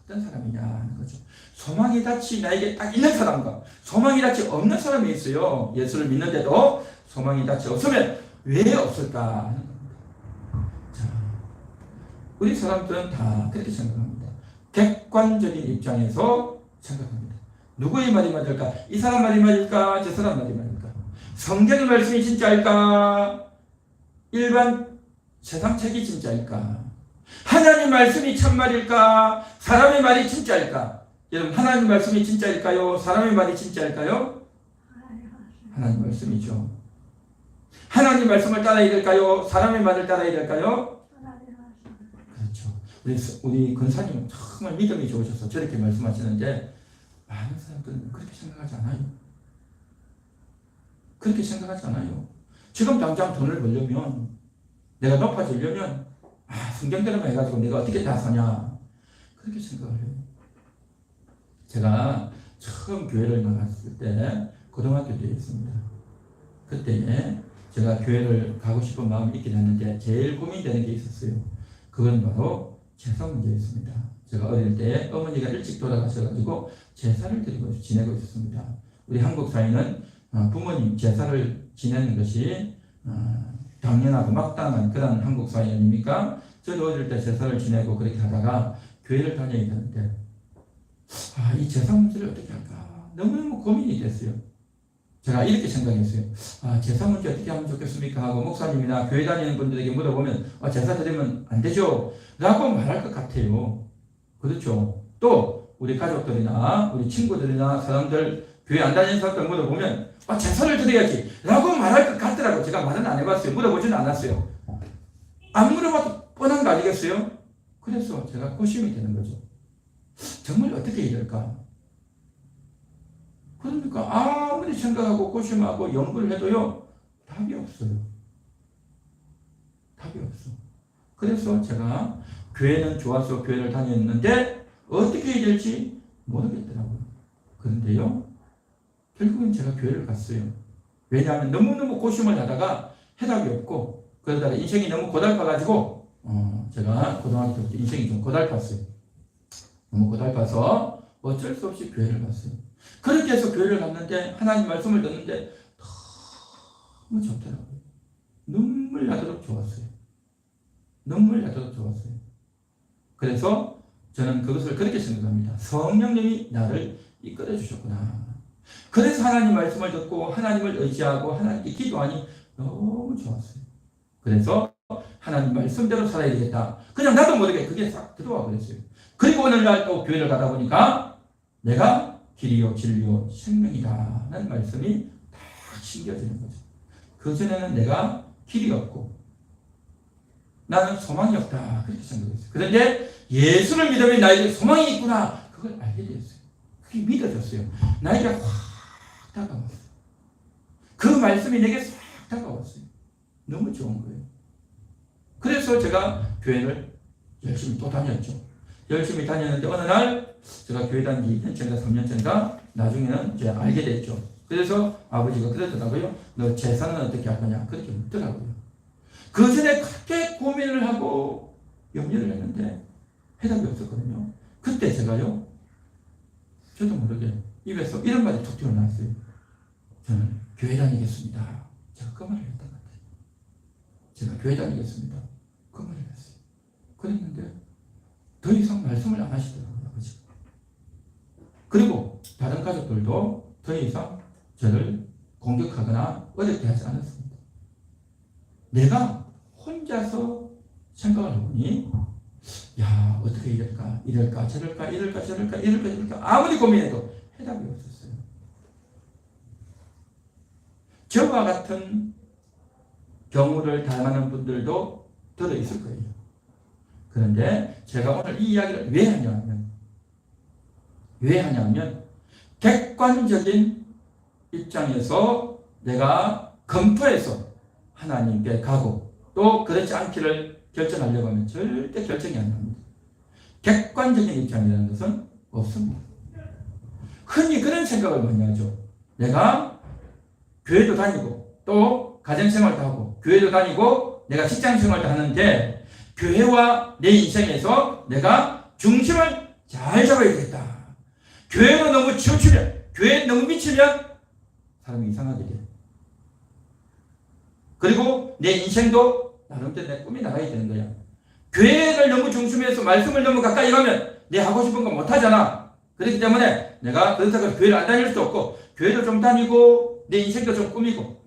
어떤 사람이냐 하는 거죠. 소망이 닻이 나에게 딱 있는 사람과 소망이 닻이 없는 사람이 있어요. 예수를 믿는데도 소망이 닻이 없으면 왜 없을까 하는 겁니다. 자, 우리 사람들은 다 그렇게 생각합니다. 객관적인 입장에서 생각합니다. 누구의 말이 맞을까? 이 사람 말이 맞을까? 저 사람 말이 맞을까? 성경의 말씀이 진짜일까? 일반 세상 책이 진짜일까? 하나님 말씀이 참말일까? 사람의 말이 진짜일까? 여러분, 하나님 말씀이 진짜일까요? 사람의 말이 진짜일까요? 하나님 말씀이죠. 하나님 말씀을 따라야 될까요? 사람의 말을 따라야 될까요? 그렇죠. 우리 권사님은 정말 믿음이 좋으셔서 저렇게 말씀하시는데 많은 사람들은 그렇게 생각하지 않아요. 그렇게 생각하지 않아요. 지금 당장 돈을 벌려면, 내가 높아지려면 성경대로만 해가지고 내가 어떻게 다 사냐, 그렇게 생각을 해요. 제가 처음 교회를 나갔을 때 고등학교 때에 있습니다. 그때 제가 교회를 가고 싶은 마음이 있긴 했는데 제일 고민되는 게 있었어요. 그건 바로 제사 문제였습니다. 제가 어릴 때 어머니가 일찍 돌아가셔가지고 제사를 드리고 지내고 있었습니다. 우리 한국 사회는 부모님 제사를 지내는 것이 당연하고 마땅한 그런 한국 사회 아닙니까? 저도 어릴 때 제사를 지내고 그렇게 하다가 교회를 다녀야 되는데 이 제사 문제를 어떻게 할까 너무너무 고민이 됐어요. 제가 이렇게 생각했어요. 제사 문제 어떻게 하면 좋겠습니까? 하고 목사님이나 교회 다니는 분들에게 물어보면 제사 드리면 안 되죠 라고 말할 것 같아요. 그렇죠. 또 우리 가족들이나 우리 친구들이나 사람들, 교회 안 다니는 사람들 물어보면 제사를 드려야지 라고 말할 것 같더라고. 제가 말은 안 해봤어요. 물어보지는 않았어요. 안 물어봐도 뻔한 거 아니겠어요? 그래서 제가 고심이 되는 거죠. 정말 어떻게 해야 될까? 그러니까 아무리 생각하고 고심하고 연구를 해도요, 답이 없어요. 답이 없어. 그래서 제가 교회는 좋아서 교회를 다녔는데 어떻게 해야 될지 모르겠더라고요. 그런데요, 결국은 제가 교회를 갔어요. 왜냐하면 너무너무 고심을 하다가 해답이 없고 그러다가 인생이 너무 고달파가지고 제가 고등학교 때부터 인생이 좀 고달팠어요. 너무 고달파서 어쩔 수 없이 교회를 갔어요. 그렇게 해서 교회를 갔는데 하나님 말씀을 듣는데 너무 좋더라고요. 눈물 나도록 좋았어요. 눈물 나도록 좋았어요. 그래서 저는 그것을 그렇게 생각합니다. 성령님이 나를 이끌어 주셨구나. 그래서 하나님 말씀을 듣고 하나님을 의지하고 하나님께 기도하니 너무 좋았어요. 그래서 하나님 말씀대로 살아야 되겠다. 그냥 나도 모르게 그게 싹 들어와 버렸어요. 그리고 오늘날 또 교회를 가다 보니까 내가 길이요 진리요 생명이다라는 말씀이 딱 신겨지는 거죠. 그전에는 내가 길이 없고 나는 소망이 없다 그렇게 생각했어요. 그런데 예수를 믿으면 나에게 소망이 있구나 그걸 알게 됐어요. 그게 믿어졌어요. 나에게 확 다가왔어요. 그 말씀이 내게 싹 다가왔어요. 너무 좋은 거예요. 그래서 제가 교회를 열심히 또 다녔죠. 열심히 다녔는데 어느 날 제가 교회 다닌 지 2년째인가 3년째인가 나중에는 이제 알게 됐죠. 그래서 아버지가 그러더라고요. 너 재산은 어떻게 할 거냐 그렇게 묻더라고요. 그 전에 그렇게 고민을 하고 염려를 했는데 해답이 없었거든요. 그때 제가요, 저도 모르게 입에서 이런 말이 툭 튀어나왔어요. 저는 교회 다니겠습니다. 제가 그 말을 했던 것 같아요. 제가 교회 다니겠습니다. 그 말을 했어요. 그랬는데 더 이상 말씀을 안 하시더라고요, 아버지가. 그리고 다른 가족들도 더 이상 저를 공격하거나 어렵게 하지 않았습니다. 내가 혼자서 생각을 해보니 야 어떻게 이럴까 저럴까 아무리 고민해도 해답이 없었어요. 저와 같은 경우를 당하는 분들도 들어있을 거예요. 그런데 제가 오늘 이 이야기를 왜 하냐면 객관적인 입장에서 내가 검토해서 하나님께 가고 또 그렇지 않기를 결정하려고 하면 절대 결정이 안 납니다. 객관적인 입장이라는 것은 없습니다. 흔히 그런 생각을 많이 하죠. 내가 교회도 다니고 또 가정생활도 하고 교회도 다니고 내가 직장생활도 하는데 교회와 내 인생에서 내가 중심을 잘 잡아야 되겠다. 교회로 너무 치우치면, 교회에 너무 미치면 사람이 이상하게 돼. 그리고 내 인생도 나름대로 내 꿈이 나가야 되는 거야. 교회를 너무 중심해서 말씀을 너무 가까이 가면 내 하고 싶은 거 못 하잖아. 그렇기 때문에 내가 그렇다고 교회를 안 다닐 수도 없고, 교회도 좀 다니고 내 인생도 좀 꾸미고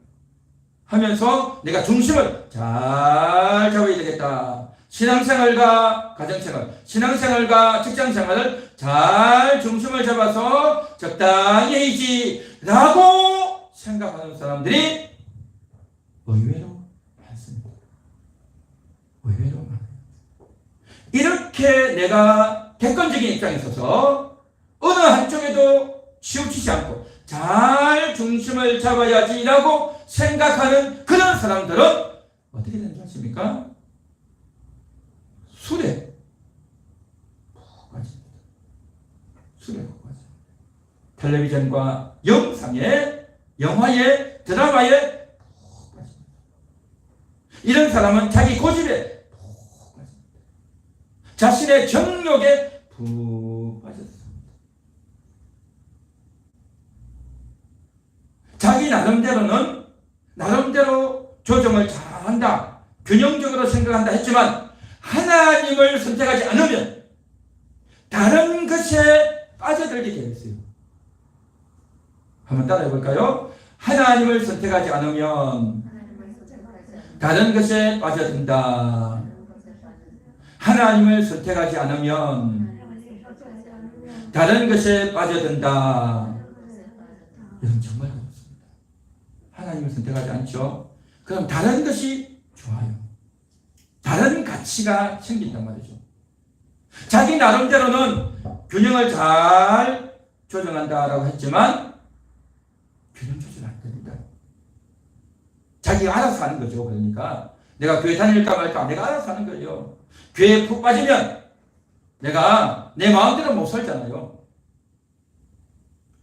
하면서 내가 중심을 잘 잡아야 되겠다. 신앙생활과 가정생활, 신앙생활과 직장생활을 잘 중심을 잡아서 적당히 해야지라고 생각하는 사람들이 의외로 많습니다. 의외로 많아요. 이렇게 내가 객관적인 입장에 있어서 어느 한쪽에도 치우치지 않고 잘 중심을 잡아야지라고 생각하는 그런 사람들은 어떻게 되는 줄 아십니까? 술에 푹 빠집니다. 술에 푹 빠집니다. 텔레비전과 영상에, 영화에, 드라마에 푹 빠집니다. 이런 사람은 자기 고집에 푹 빠집니다. 자신의 정욕에 푹 빠졌습니다. 자기 나름대로는 나름대로 조정을 잘한다, 균형적으로 생각한다 했지만 하나님을 선택하지 않으면 다른 것에 빠져들게 되어 있어요. 한번 따라해 볼까요? 하나님을 선택하지 않으면 다른 것에 빠져든다. 하나님을 선택하지 않으면 다른 것에 빠져든다. 여러분 정말 그렇습니다. 하나님을 선택하지 않죠? 그럼 다른 것이 좋아요. 다른 가치가 생긴단 말이죠. 자기 나름대로는 균형을 잘 조정한다라고 했지만 균형 조절 안 됩니다. 자기가 알아서 하는 거죠. 그러니까 내가 교회 다닐까 말까 내가 알아서 하는 거예요. 교회에 푹 빠지면 내가 내 마음대로 못 살잖아요.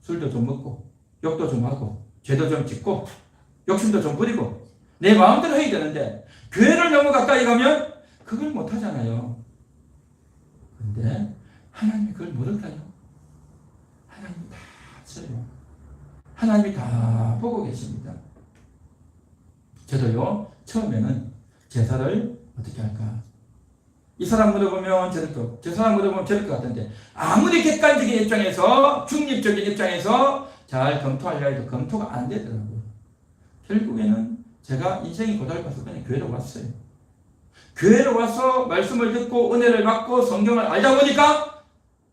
술도 좀 먹고 욕도 좀 하고 죄도 좀 짓고 욕심도 좀 부리고 내 마음대로 해야 되는데 교회를 너무 가까이 가면 그걸 못 하잖아요. 그런데 하나님이 그걸 모를까요? 하나님이 다 아세요. 하나님이 다 보고 계십니다. 저도요, 처음에는 제사를 어떻게 할까? 이 사람 물어보면 저럴 것, 저 사람 물어보면 저럴 것 같은데 아무리 객관적인 입장에서, 중립적인 입장에서 잘 검토하려 해도 검토가 안 되더라고요. 결국에는 제가 인생이 고달파서 그냥 교회로 왔어요. 교회로 와서 말씀을 듣고 은혜를 받고 성경을 알다 보니까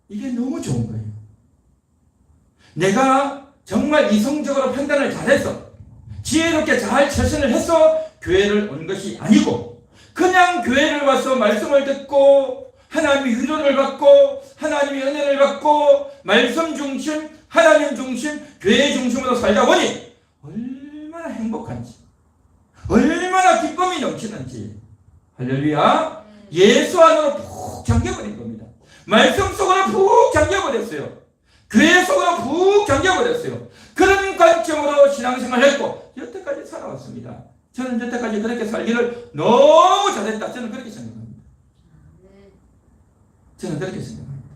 이게 너무 좋은 거예요. 내가 정말 이성적으로 판단을 잘해서 지혜롭게 잘 처신을 해서 교회를 온 것이 아니고 그냥 교회를 와서 말씀을 듣고 하나님의 위로를 받고 하나님의 은혜를 받고 말씀 중심, 하나님 중심, 교회 중심으로 살다 보니 얼마나 행복한지, 얼마나 기쁨이 넘치는지. 할렐루야. 예수 안으로 푹 잠겨버린 겁니다. 말씀 속으로 푹 잠겨버렸어요. 교회 속으로 푹 잠겨버렸어요. 그런 관점으로 신앙생활을 했고 여태까지 살아왔습니다. 저는 여태까지 그렇게 살기를 너무 잘했다. 저는 그렇게 생각합니다. 저는 그렇게 생각합니다.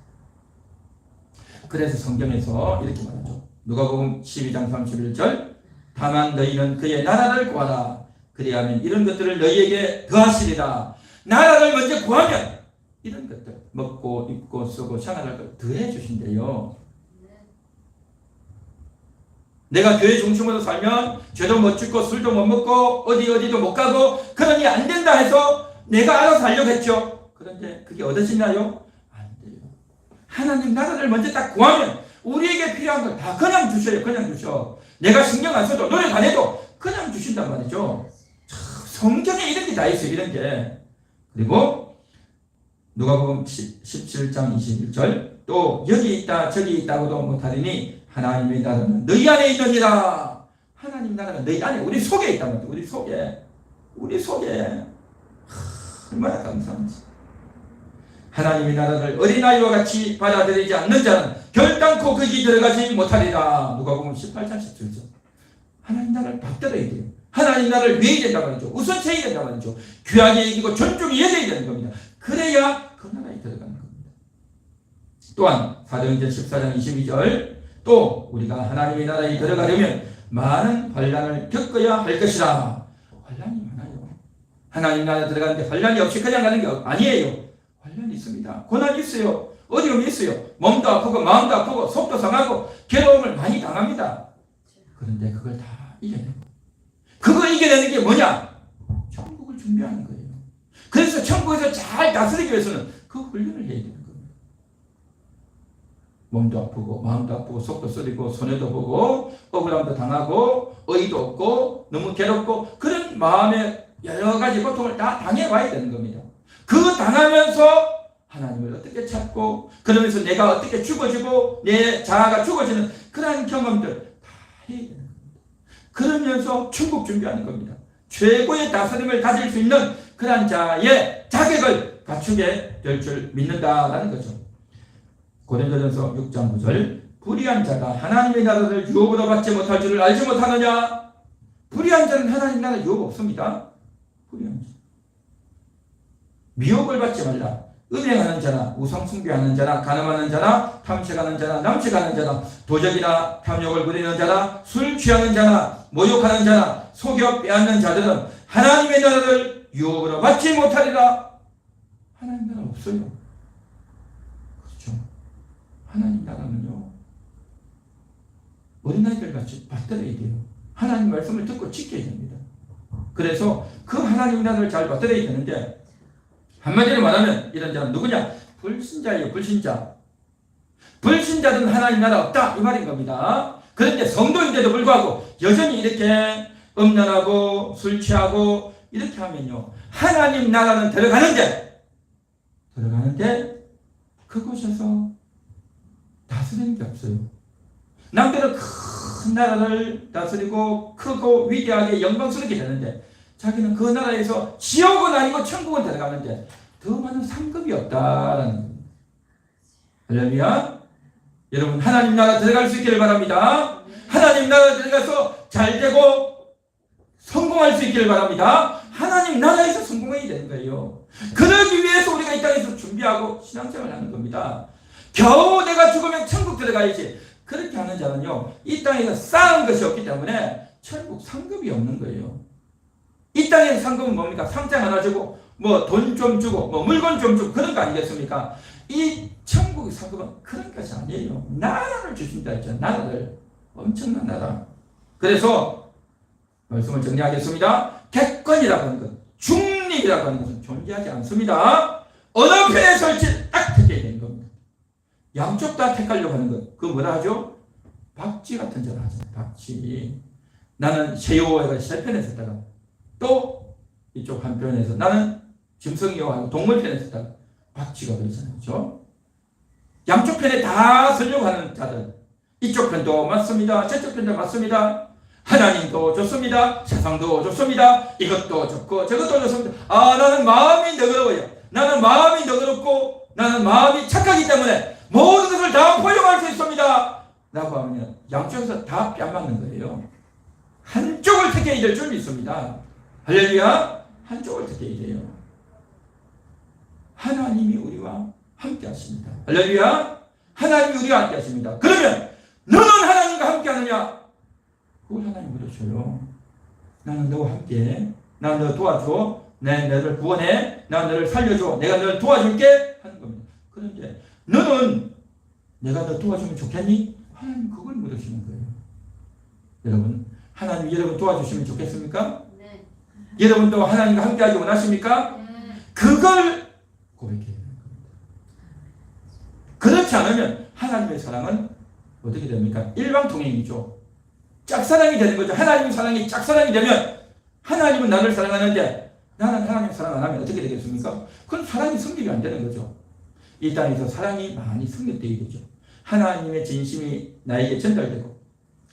그래서 성경에서 이렇게 말하죠. 누가복음 12장 31절 다만 너희는 그의 나라를 구하라. 그리하면 이런 것들을 너희에게 더하시리라. 나라를 먼저 구하면 이런 것들 먹고 입고 쓰고 생활할 걸 더해 주신대요. 내가 교회 중심으로 살면 죄도 못 짓고 술도 못 먹고 어디도 못 가고 그러니 안 된다 해서 내가 알아서 하려고 했죠. 그런데 그게 얻어지나요? 안 돼요. 하나님 나라를 먼저 딱 구하면 우리에게 필요한 걸 다 그냥 주셔요. 그냥 주셔. 내가 신경 안 써도 노력 안 해도 그냥 주신단 말이죠. 성경에 이런 게 다 있어요. 이런 게. 그리고 누가복음 17장 21절 또 여기 있다 저기 있다고도 못하리니 하나님의 나라는 너희 안에 있느니라. 하나님 나라가 너희 안에 우리 속에 있단 말이에요. 우리 속에 얼마나 감사한지. 하나님의 나라를 어린아이와 같이 받아들이지 않는 자는 결단코 거기 들어가지 못하리라. 누가복음 18장 17절. 하나님 나라를 받들어야 돼요. 하나님 나라를 위해야 된단 말이죠. 우선체해야 된단 말이죠. 귀하게 여기고 존중히 여겨야 되는 겁니다. 그래야 그 나라에 들어가는 겁니다. 또한 사도행전 14장 22절 또 우리가 하나님의 나라에 들어가려면 많은 환난을 겪어야 할 것이라. 환난이 많아요. 하나님 나라에 들어가는데 환난이 없이 그냥 가는 게 아니에요. 환난이 있습니다. 고난이 있어요. 어려움이 있어요. 몸도 아프고 마음도 아프고 속도 상하고 괴로움을 많이 당합니다. 그런데 그걸 다 이겨내고 그거 이겨내는 게 뭐냐? 천국을 준비하는 거예요. 그래서 천국에서 잘 다스리기 위해서는 그 훈련을 해야 되는 겁니다. 몸도 아프고 마음도 아프고 속도 쓰리고 손해도 보고 억울함도 당하고 의의도 없고 너무 괴롭고 그런 마음의 여러 가지 고통을 다 당해와야 되는 겁니다. 그 당하면서 하나님을 어떻게 찾고 그러면서 내가 어떻게 죽어지고 내 자아가 죽어지는 그러한 경험들 다 해야 되는 겁니다. 그러면서 천국 준비하는 겁니다. 최고의 다스림을 가질 수 있는 그러한 자의 자격을 갖추게 될 줄 믿는다라는 거죠. 고린도전서 6장 9절 불의한 자가 하나님의 나라를 유업으로 받지 못할 줄을 알지 못하느냐? 불의한 자는 하나님 나라 유업 없습니다. 불의한 자. 미혹을 받지 말라. 음행하는 자나 우상숭배하는 자나 간음하는 자나 탐색하는 자나 남색하는 자나 도적이나 탐욕을 부리는 자나 술 취하는 자나 모욕하는 자나 속여 빼앗는 자들은 하나님의 나라를 유업으로 받지 못하리라. 하나님 나라 없어요. 그렇죠. 하나님 나라는요 어린아이들 같이 받들어야 돼요. 하나님 말씀을 듣고 지켜야 됩니다. 그래서 그 하나님 나라를 잘 받들어야 되는데 한마디로 말하면 이런 자는 누구냐? 불신자예요. 불신자. 불신자들은 하나님 나라 없다 이 말인 겁니다. 그런데 성도인데도 불구하고 여전히 이렇게 음란하고 술 취하고 이렇게 하면요 하나님 나라는 들어가는데 그곳에서 다스리는 게 없어요. 남들은 큰 나라를 다스리고 크고 위대하게 영광스럽게 되는데 자기는 그 나라에서 지옥은 아니고 천국은 들어가는데 더 많은 상급이 없다라는 겁니다. 할렐루야. 여러분 하나님 나라 들어갈 수 있기를 바랍니다. 하나님 나라 들어가서 잘 되고 성공할 수 있기를 바랍니다. 하나님 나라에서 성공해야 되는 거예요. 그러기 위해서 우리가 이 땅에서 준비하고 신앙생활을 하는 겁니다. 겨우 내가 죽으면 천국 들어가야지. 그렇게 하는 자는요 이 땅에서 쌓은 것이 없기 때문에 천국 상급이 없는 거예요. 이 땅에서 상급은 뭡니까? 상장 하나 주고 뭐 돈 좀 주고 뭐 물건 좀 주고 그런 거 아니겠습니까? 이 천국의 상급은 그런 것이 아니에요. 나라를 주신다 했죠. 나라를. 엄청난 나라. 그래서 말씀을 정리하겠습니다. 객관이라고 하는 것, 중립이라고 하는 것은 존재하지 않습니다. 어느 편에 설지 딱 택해야 되는 겁니다. 양쪽 다 택하려고 하는 것, 그거 뭐라 하죠? 박쥐 같은 자라 하잖아요. 박쥐. 나는 새우가 새 편에 섰다가 또 이쪽 한편에서 나는 짐승이요 하고 동물 편에 섰다가 박쥐가 그러잖아요. 그렇죠? 양쪽 편에 다 서려고 하는 자들. 이쪽 편도 맞습니다. 저쪽 편도 맞습니다. 하나님도 좋습니다. 세상도 좋습니다. 이것도 좋고 저것도 좋습니다. 아 나는 마음이 너그러워요. 나는 마음이 너그럽고 나는 마음이 착하기 때문에 모든 것을 다 포용할 수 있습니다. 라고 하면 양쪽에서 다 뺨맞는 거예요. 한쪽을 택해야 될 줄 믿습니다. 할렐루야. 한쪽을 택해야 돼요. 하나님이 우리와 함께 하십니다. 할렐루야. 하나님이 우리와 함께 하십니다. 그러면 너는 하나님과 함께 하느냐? 그걸 하나님 물으셔요. 나는 너와 함께 나는 너 도와줘. 내 너를 구원해. 나 너를 살려줘. 내가 너를 도와줄게 하는 겁니다. 그런데 너는 내가 너 도와주면 좋겠니? 하나님 그걸 물으시는 거예요. 여러분 하나님 여러분 도와주시면 좋겠습니까? 네. 여러분도 하나님과 함께하기 원하십니까? 네. 그걸 고백해야 되는 겁니다. 그렇지 않으면 하나님의 사랑은 어떻게 됩니까? 일방통행이죠. 짝사랑이 되는 거죠. 하나님의 사랑이 짝사랑이 되면 하나님은 나를 사랑하는데 나는 하나님 사랑 안 하면 어떻게 되겠습니까? 그건 사랑이 성립이 안 되는 거죠. 이 땅에서 사랑이 많이 성립되어야 되죠. 하나님의 진심이 나에게 전달되고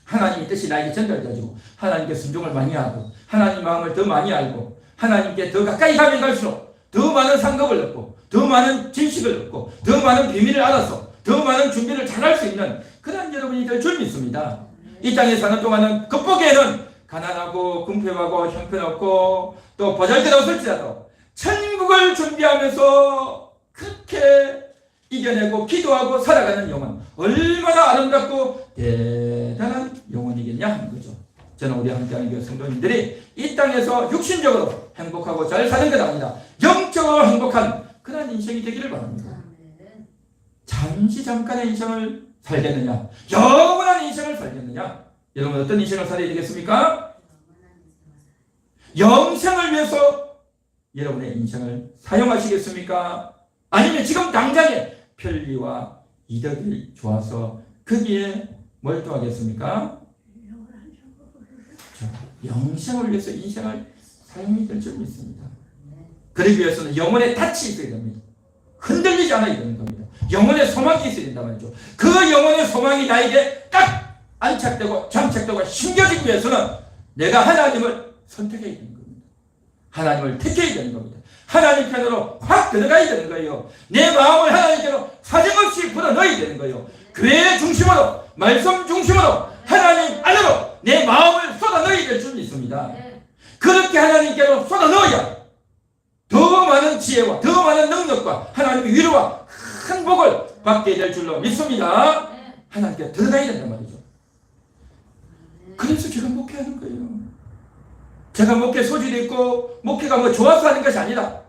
하나님의 뜻이 나에게 전달되어지고 하나님께 순종을 많이 하고 하나님 마음을 더 많이 알고 하나님께 더 가까이 가면 갈수록 더 많은 상급을 얻고 더 많은 지식을 얻고 더 많은 비밀을 알아서 더 많은 준비를 잘할 수 있는 그런 여러분이 될 줄 믿습니다. 이 땅에 사는 동안은 겉보기에는 가난하고 궁핍하고 형편없고 또 보잘것없을지라도 천국을 준비하면서 그렇게 이겨내고 기도하고 살아가는 영혼, 얼마나 아름답고 대단한 영혼이겠냐 하는 거죠. 저는 우리 함께하는 교회 성도님들이 이 땅에서 육신적으로 행복하고 잘 사는 것 아니라 영적으로 행복한 그런 인생이 되기를 바랍니다. 잠시 잠깐의 인생을 살겠느냐, 영원한 인생을 살겠느냐. 여러분 어떤 인생을 살아야 되겠습니까? 영생을 위해서 여러분의 인생을 사용하시겠습니까? 아니면 지금 당장에 편리와 이득이 좋아서 거기에 몰두하겠습니까? 영생을 위해서 인생을 사용이 될 줄 믿습니다. 그러기 위해서는 영혼의 닻이 있어야 됩니다. 흔들리지 않아야 되는 겁니다. 영혼의 소망이 있어야 된단 말이죠. 그 영혼의 소망이 나에게 딱 안착되고 장착되고 심겨지기 위해서는 내가 하나님을 선택해야 되는 겁니다. 하나님을 택해야 되는 겁니다. 하나님 편으로 확 들어가야 되는 거예요. 내 마음을 하나님께로 사정없이 불어넣어야 되는 거예요. 교회 중심으로, 말씀 중심으로, 하나님 안으로 내 마음을 쏟아넣어야 될 줄 믿습니다. 그렇게 하나님께로 쏟아넣어야 더 많은 지혜와 더 많은 능력과 하나님의 위로와 큰 복을 받게 될 줄로 믿습니다. 하나님께 들어가야 된단 말이죠. 그래서 제가 목회하는 거예요. 제가 목회 소질이 있고 목회가 뭐 좋아서 하는 것이 아니라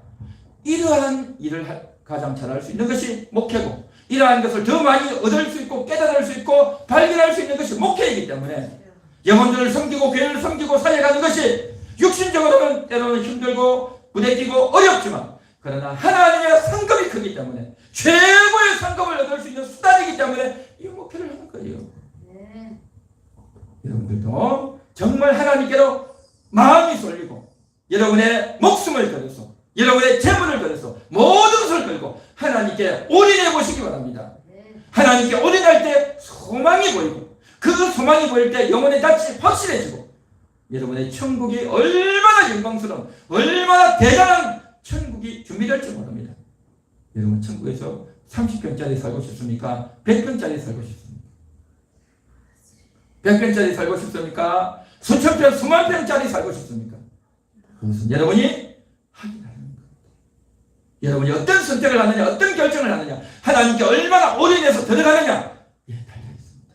이러한 일을 가장 잘할 수 있는 것이 목회고, 이러한 것을 더 많이 얻을 수 있고 깨달을 수 있고 발견할 수 있는 것이 목회이기 때문에 영혼들을 섬기고 교회를 섬기고 살아가는 것이 육신적으로는 때로는 힘들고 부대끼고 어렵지만, 그러나 하나님의 상급이 크기 때문에, 최고의 상급을 얻을 수 있는 수단이기 때문에 이 목회를 하는 거예요. 여러분들도 정말 하나님께로 마음이 쏠리고 여러분의 목숨을 걸어서 여러분의 재물을 걸어서 모든 것을 걸고 하나님께 올인해 보시기 바랍니다. 하나님께 올인할 때 소망이 보이고, 그 소망이 보일 때 영혼의 닻이 확실해지고, 여러분의 천국이 얼마나 영광스러운, 얼마나 대단한 천국이 준비될지 모릅니다. 여러분 천국에서 30평짜리 살고 싶습니까? 100평짜리 살고 싶습니까? 100평짜리 살고 싶습니까? 수천 평, 수만 평짜리 살고 싶습니까? 그것은 여러분이 확인하는 겁니다. 여러분이 어떤 선택을 하느냐, 어떤 결정을 하느냐, 하나님께 얼마나 올인해서 들어가느냐에 달려있습니다.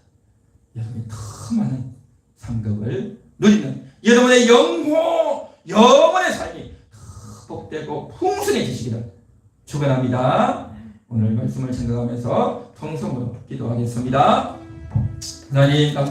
여러분이 더 많은 상급을 누리는 여러분의 영혼의 삶이 더 복되고 풍성해지시기를 축원합니다. 오늘 말씀을 생각하면서 통성으로 기도하겠습니다. 하나님